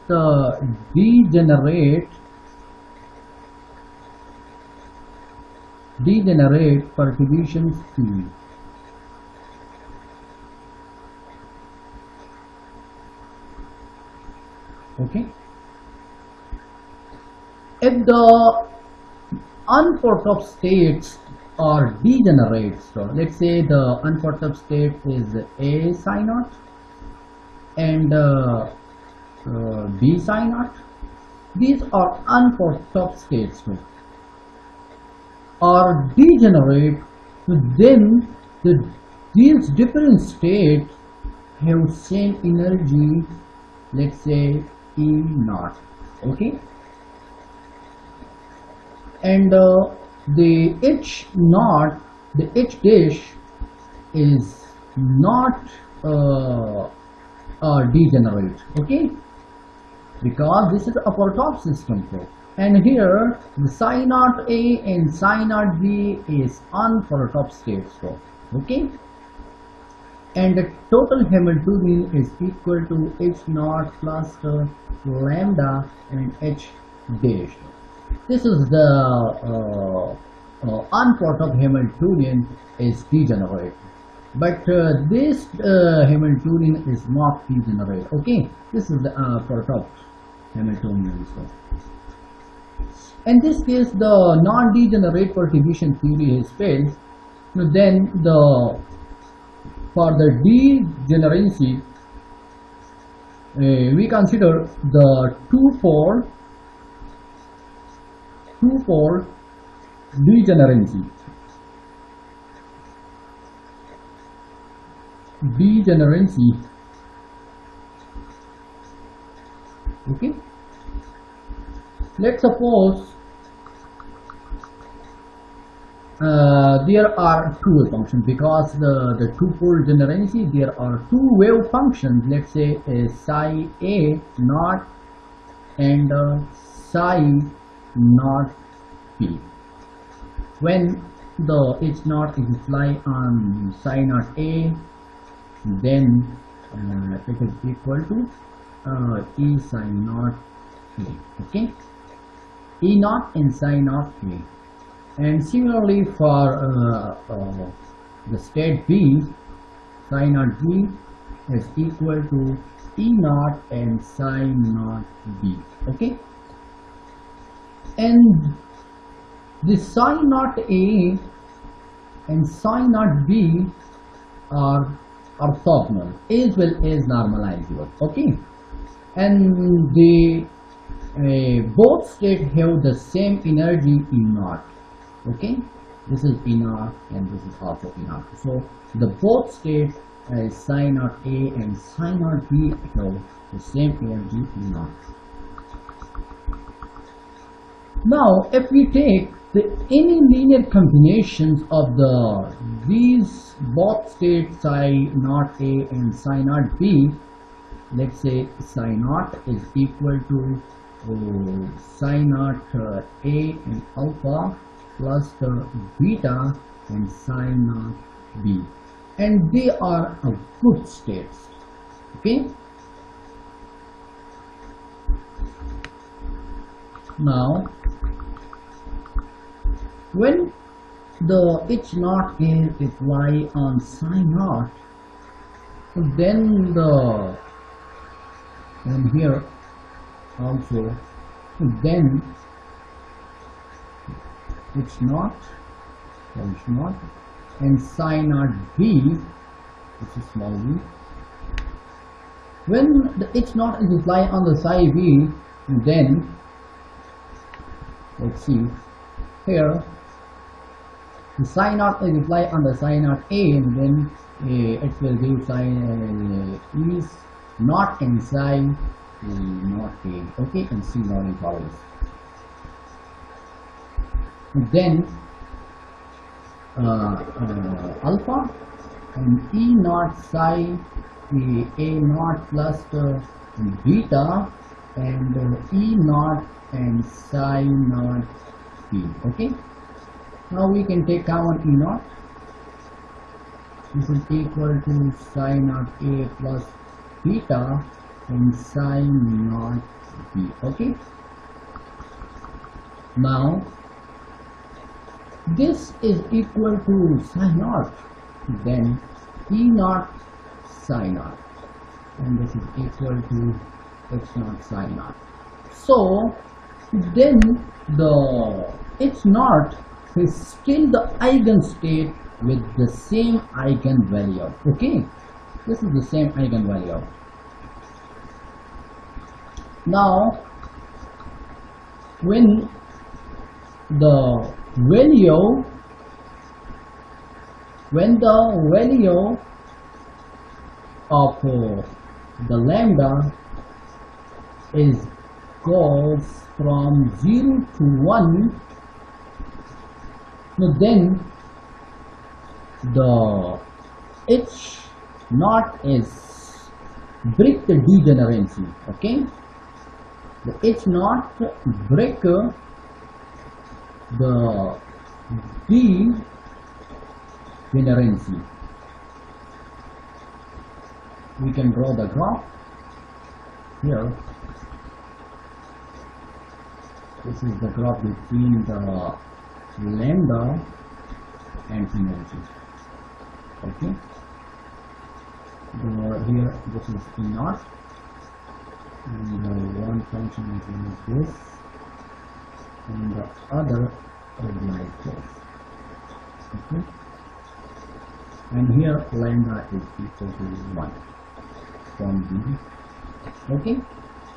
the degenerate perturbation theory. Okay, if the unperturbed states are degenerate, so let's say the unperturbed state is A psi naught and B psi naught. These are unperturbed states are degenerate, then these different states have same energy, let's say E naught. Okay, and the H naught, the H dash is not degenerate. Okay, because this is upper top system flow, and here the psi naught A and psi naught B is unperturbed state flow. Okay, and the total Hamiltonian is equal to H naught plus lambda and H dash. This is the unperturbed Hamiltonian is degenerate, but this Hamiltonian is not degenerate. Okay, this is the perturbed Hamiltonian. So, in this case, the non-degenerate perturbation theory is failed. Then for the degeneracy, we consider the two-fold degeneracy. Okay, let's suppose there are two wave functions, because the two-fold degeneracy, there are two wave functions, let's say psi A naught and psi naught P. When the H naught is lie on psi naught A, then it is equal to E psi naught A. Okay, E naught and psi naught A. And similarly for the state B, psi naught B is equal to E naught and psi naught B. Okay, and the psi naught A and psi naught B are orthogonal as well as normalizable. Okay, and the both states have the same energy E naught. Okay, this is E naught and this is also E naught. So the both states psi naught A and psi naught B have the same energy E naught. Now, if we take any linear combinations of these both states psi naught A and psi naught B, let's say psi naught is equal to psi naught A and alpha plus the beta and psi naught B, and they are good states. Okay, now when the H naught is lie on psi naught, then here also, then H naught and psi naught B, which is small b. When the H naught is lie on the psi B, then let's see here, the psi naught is lie on the psi naught A, and then it will give psi E naught and psi naught A. Okay, and C naught follows. Then alpha and E naught psi A naught plus beta and E naught and psi naught P. Okay, now we can take common E naught. This is equal to psi naught A plus beta and psi naught b. Okay, now this is equal to psi naught, then E naught psi naught, and this is equal to H naught psi naught. So then the H naught is still the eigenstate with the same eigenvalue. Okay, this is the same eigenvalue. Now when the value of the lambda is goes from 0 to 1, then the H naught is break the degeneracy. Okay, the H naught break the degeneracy. We can draw the graph here. This is the graph between the lambda and energy. Okay, here this is E naught, and one function is this, and the other is like this. Okay, and here lambda is equal to 1 from B. Okay,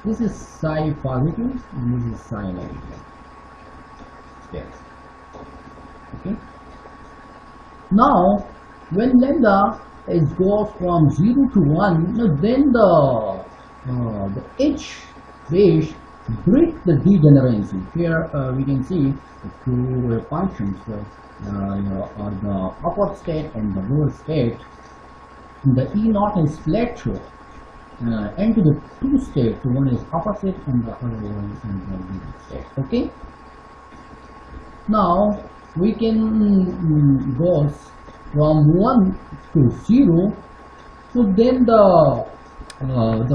this is psi positive and this is psi negative. Yes. Okay, now when lambda is goes from 0 to 1, then the H base break the degeneracy. Here we can see the two functions, or the upper state and the lower state. The E naught is split into the two states. One is upper state and the other one is the lower state. Okay, now we can go from 1 to 0, so then the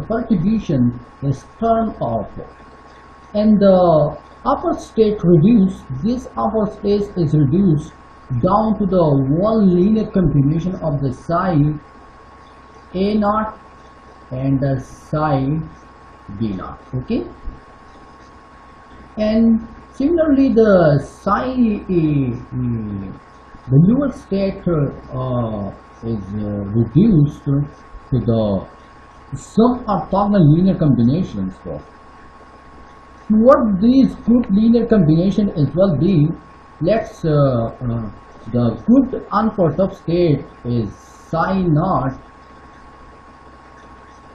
perturbation is turned off and the upper state reduced. This upper state is reduced down to the one linear combination of the psi A naught and the psi B naught. Okay, and similarly the psi the lower state is reduced to the some orthogonal linear combinations. So what these good linear combination is will be, let's the good unperturbed state is psi naught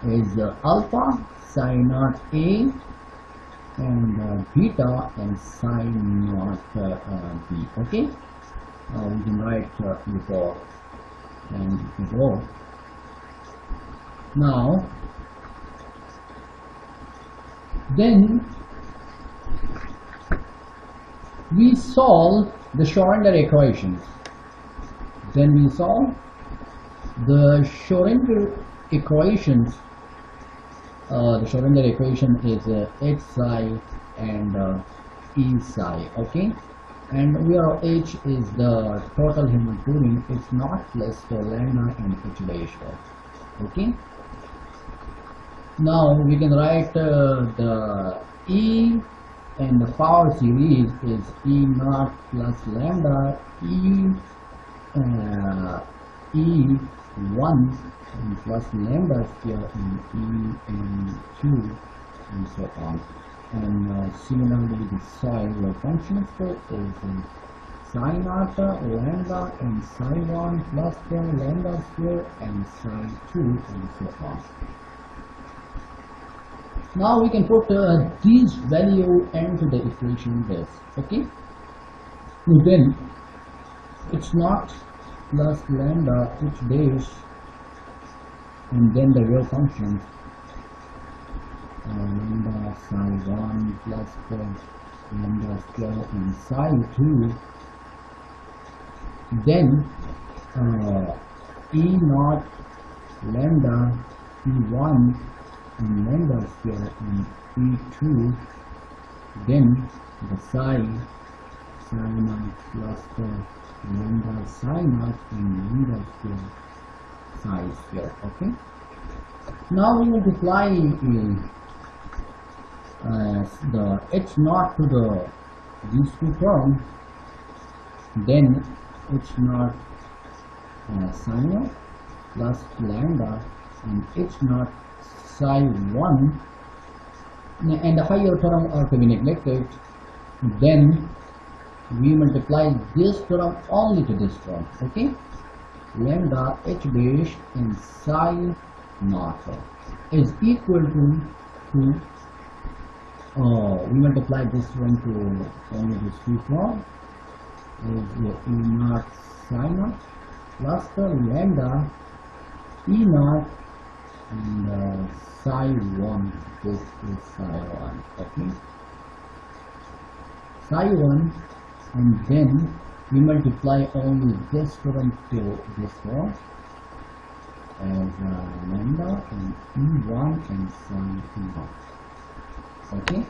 is alpha, psi naught A, and beta, and psi naught B. Okay, we can write before and below. Now then we solve the Schrodinger equations. Then we solve the Schrodinger equations. The Schrodinger equation is H psi and E psi. Okay, and where H is the total Hamiltonian, it's not plus the lambda and H dash. Okay, now we can write the E and the power series is E naught plus lambda E1 and plus lambda square and E2 and so on. And similarly the psi functions is psi naught lambda and psi 1 plus the lambda square and psi 2 and so on. Now we can put these value into the equation this. Okay, so then it's not plus lambda H dash and then the real function lambda psi 1 plus the lambda square and psi 2, then E naught lambda E1 and lambda square and E2, then the psi naught plus the lambda psi naught and lambda square psi square. Okay. Now we multiply the h naught to the these two terms, then h naught psi naught plus lambda and h naught psi 1, and the higher term are to be neglected. Then we multiply this term only to this term. Okay, lambda h dash and psi naught is equal to we multiply this one to only this two term is E naught psi naught plus the lambda E naught and psi 1. This is psi 1. Okay, psi 1, and then we multiply only this term to this term as lambda and E1 and psi 1. Okay,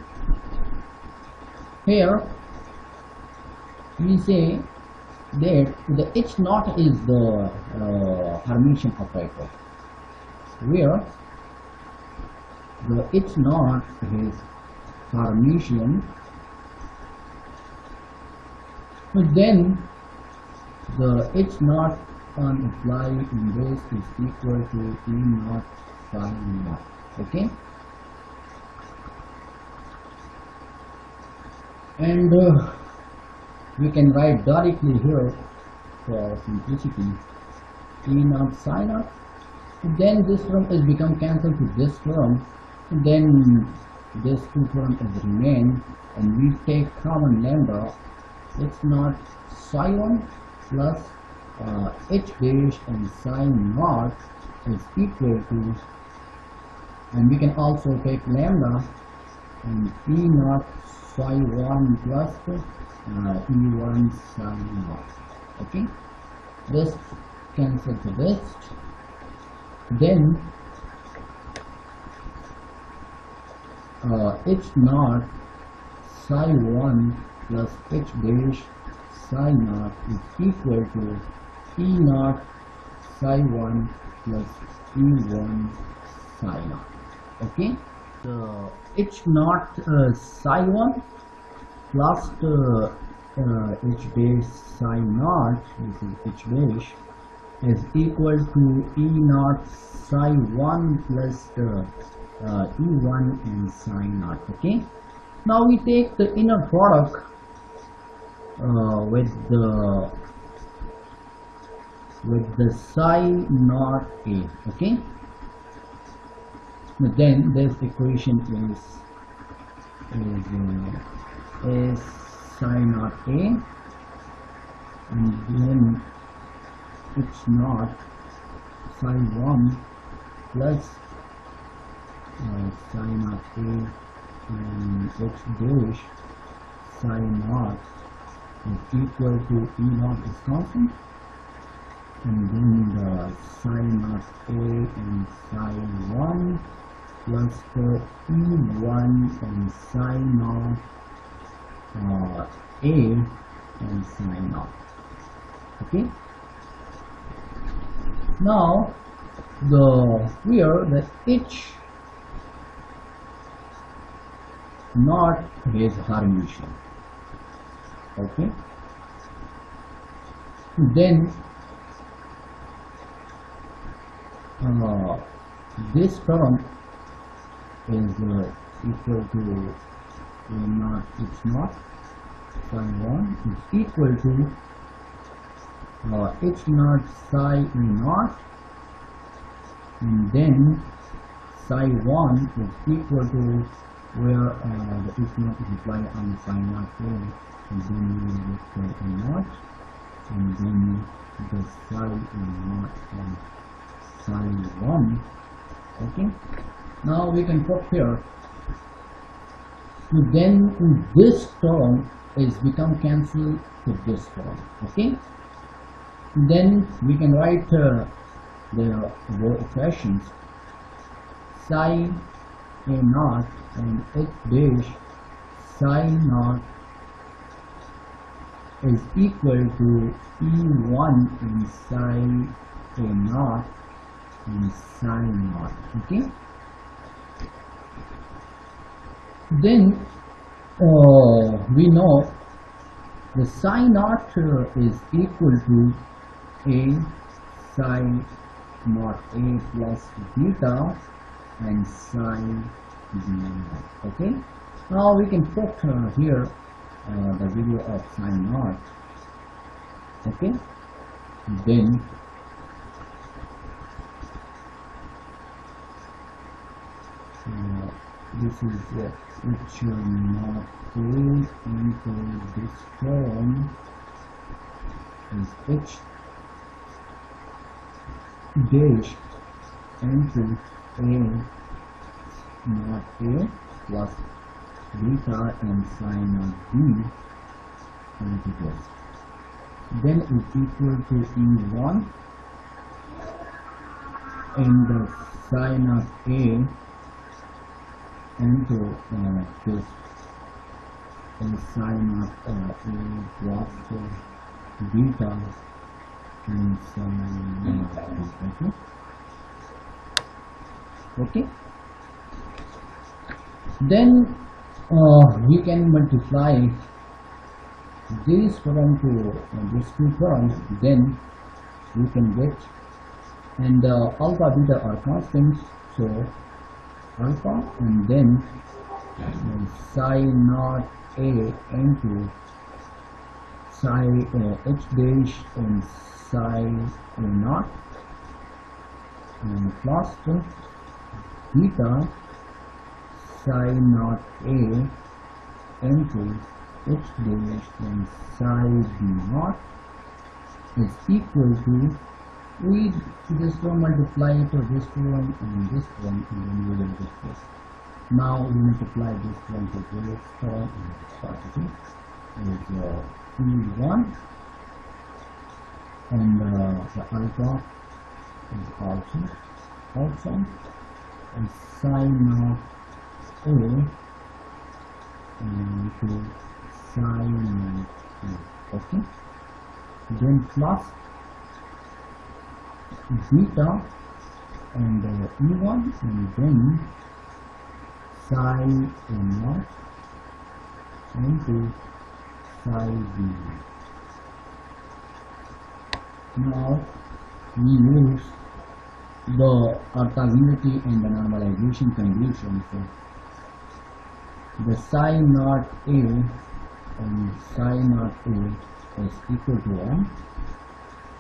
here we say that the h naught is the Hermitian operator, where the h naught is Hermitian, then the h naught on apply in this is equal to E naught psi naught. Okay, and we can write directly here for simplicity E naught psi naught, then this term is become cancelled to this term, then this two term is remain, and we take common lambda h naught psi 1 plus h dash and psi naught is equal to, and we can also take lambda and E naught psi 1 plus E1 psi naught. Okay, this cancel to this, then h naught psi 1 plus h dash psi naught is equal to E naught psi 1 plus E1 psi naught. Okay, the h naught psi 1 plus the h dash psi naught, this is h dash, is equal to E naught psi 1 plus the E1 and psi naught. Okay, now we take the inner product with the psi naught a. Okay, then this equation is psi naught a, and then h naught psi 1 plus psi naught a and h dash psi naught is equal to E naught is constant, and then the psi naught a and psi 1 plus the E1 and psi naught a and psi naught. Okay, now here the h naught is Hermitian. Okay, then this term is equal to A naught h naught psi 1 is equal to h naught psi E naught, and then psi 1 is equal to where the h naught is applied on psi naught a, and then we will get E naught, and then the psi E naught and psi 1. Okay, now we can put here. So then this term is become cancelled to this term. Okay, then we can write the equations. Psi a naught and h dash psi naught is equal to E1 in psi a naught and psi naught. Okay. Then we know the psi naught is equal to a psi naught a plus beta and psi b naught. Okay. Now we can put here the value of psi naught. Okay. Then this is h naught a into this term is h dash into a naught a plus beta and psi naught b into this. Then is equal to E1 and the psi naught a into this psi naught a plus beta and psi naught b. Okay. Then we can multiply this term to these two terms, then we can get, and alpha beta are constants, so alpha and then psi naught a into psi h dash and psi a naught and plus beta psi naught a into h dash and psi b naught is equal to, we just will multiply it to this one and this one, and then we will get this. Now we multiply this one to this term and this quantity is E1 and the alpha is also and psi naught a into psi naught a. Okay. Then plus beta and E1 and then psi a naught into psi b. Now we use the orthogonality and the normalization condition. So the psi naught a and psi naught a is equal to 1,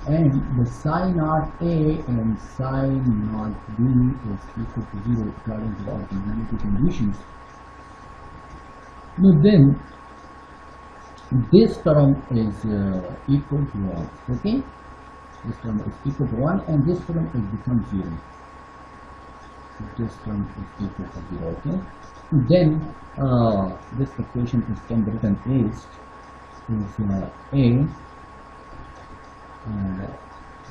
and the psi naught a and psi naught b is equal to 0 according to the orthogonality conditions. Now then this term is equal to 1. Okay. This term is equal to 1 and this term is becomes 0. This term is equal to 0. Okay. Then this equation can be written as a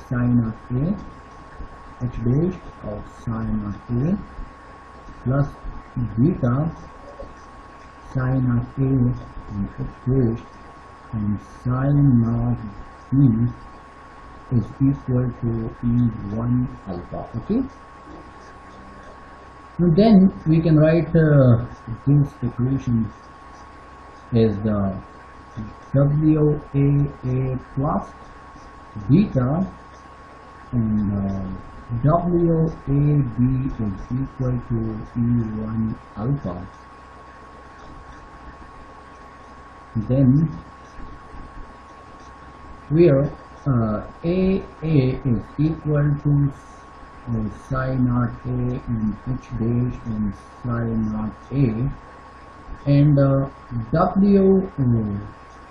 psi naught a h dash of psi naught a plus beta psi naught a and h dash and psi naught b is equal to E1 alpha. Okay. So then we can write this equation as the WAA plus beta and WAB is equal to E1 alpha. Then where AA is equal to psi naught a and h dash and psi naught a, and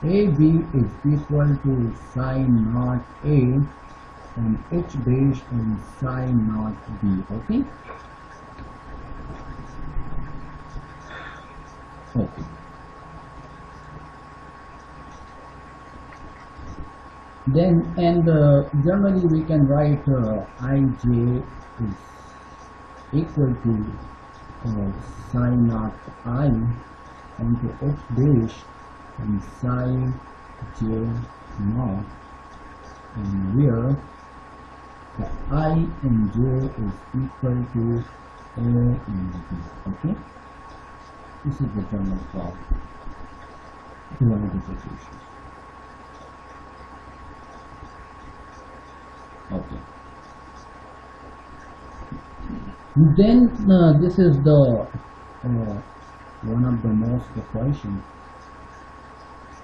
WAB is equal to psi naught a and h dash and psi naught b. Okay. Okay. Then generally we can write ij is equal to psi naught I into x dash and psi j naught, and where the I and j is equal to a and b. Okay, this is the general form degenerate equations. Okay, then this is the one of the most equations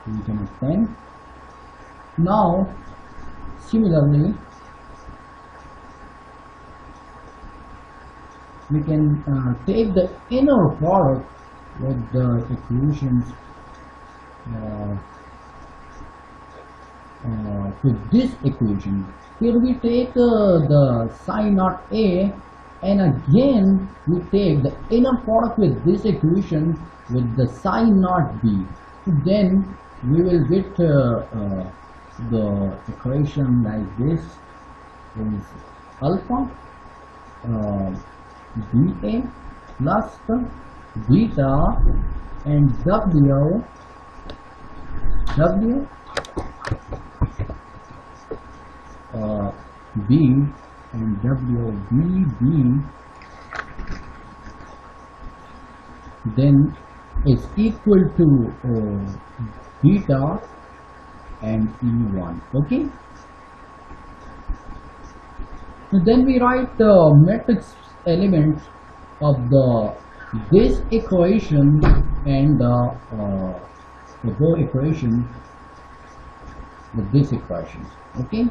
we can obtain. Now similarly we can take the inner product with the equations to this equation. Here we take the psi naught A, and again we take the inner product with this equation with the psi naught B. Then we will get the equation like this is alpha dA plus beta and W B and WBB then is equal to beta and E1. Okay, then we write the matrix elements of this equation and the both equation with this equation. Okay,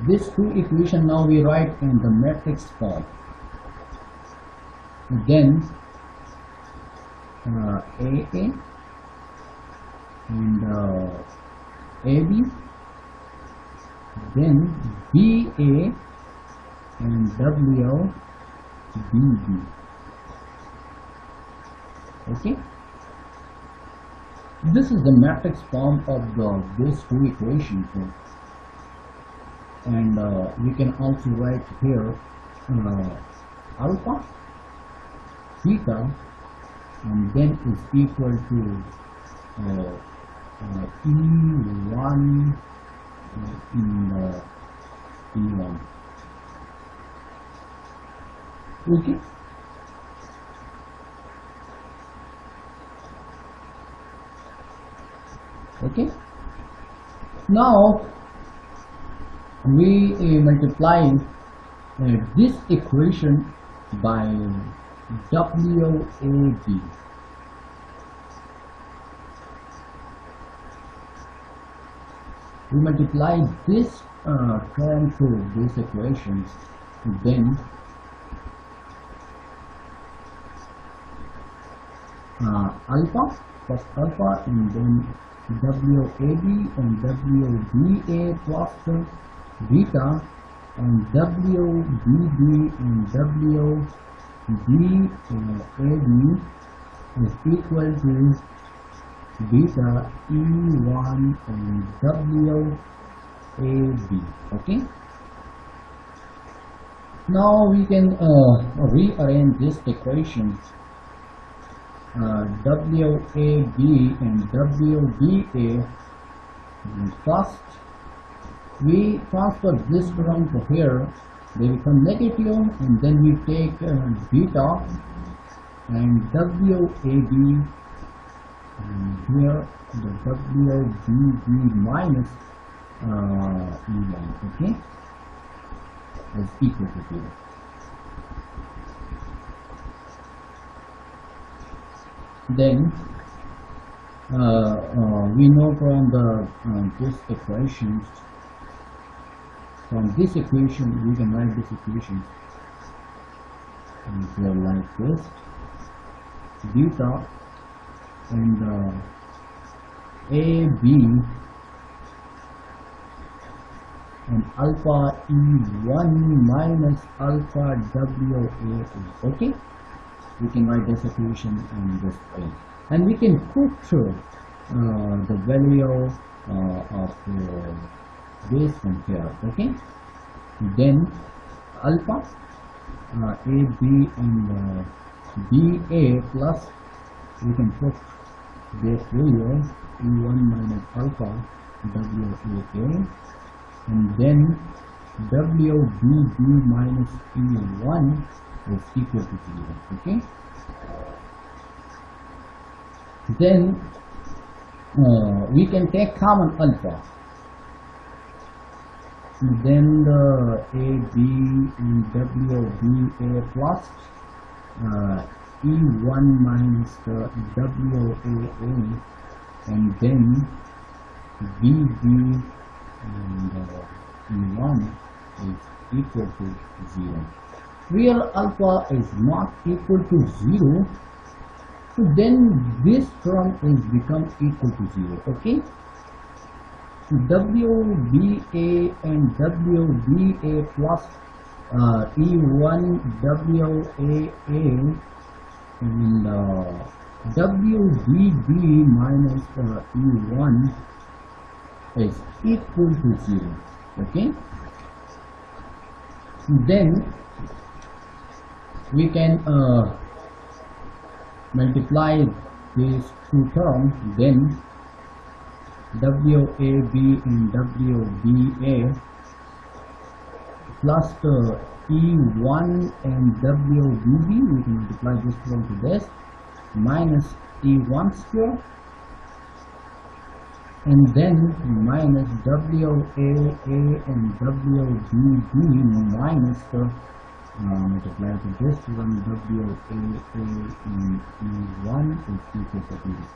these two equations now we write in the matrix form. Then AA and AB, then BA and WBB. Okay, this is the matrix form of these two equations. And we can also write here alpha theta and then is equal to E1 in E1. Okay, okay, now we multiply this equation by WAB. We multiply this term to this equation, then alpha plus alpha and then WAB and WBA plus beta and WBB and WBAB is equal to beta E1 and WAB. Okay, now we can rearrange this equation. WAB and WBA, and first we transfer this term to here, they become negative, and then we take beta and WAB, and here the WBB minus E1, okay, is equal to 0. Then we know from this equation, from this equation we can write this equation and so like this, beta and AB and alpha E1 minus alpha WA. Okay, we can write this equation in this way, and we can put the value of this one here. Okay, then alpha AB and BA plus, we can put this value E1 minus alpha WAA, and then WBB minus E1 is equal to 0. Okay, then we can take common alpha, then the AB and WBA plus E1 minus the WAA, and then BB and E1 is equal to 0. Real alpha is not equal to 0, so then this term is become equal to 0. Okay, WBA and WBA plus E1 WAA and WBB minus E1 is equal to 0. Okay, then we can multiply these two terms, then WAB and WBA plus the E1 and WBB, we can multiply this one to this, minus E1 square, and then minus WAA and WBB minus the multiply to this one, WAA and E1 is equal to 0.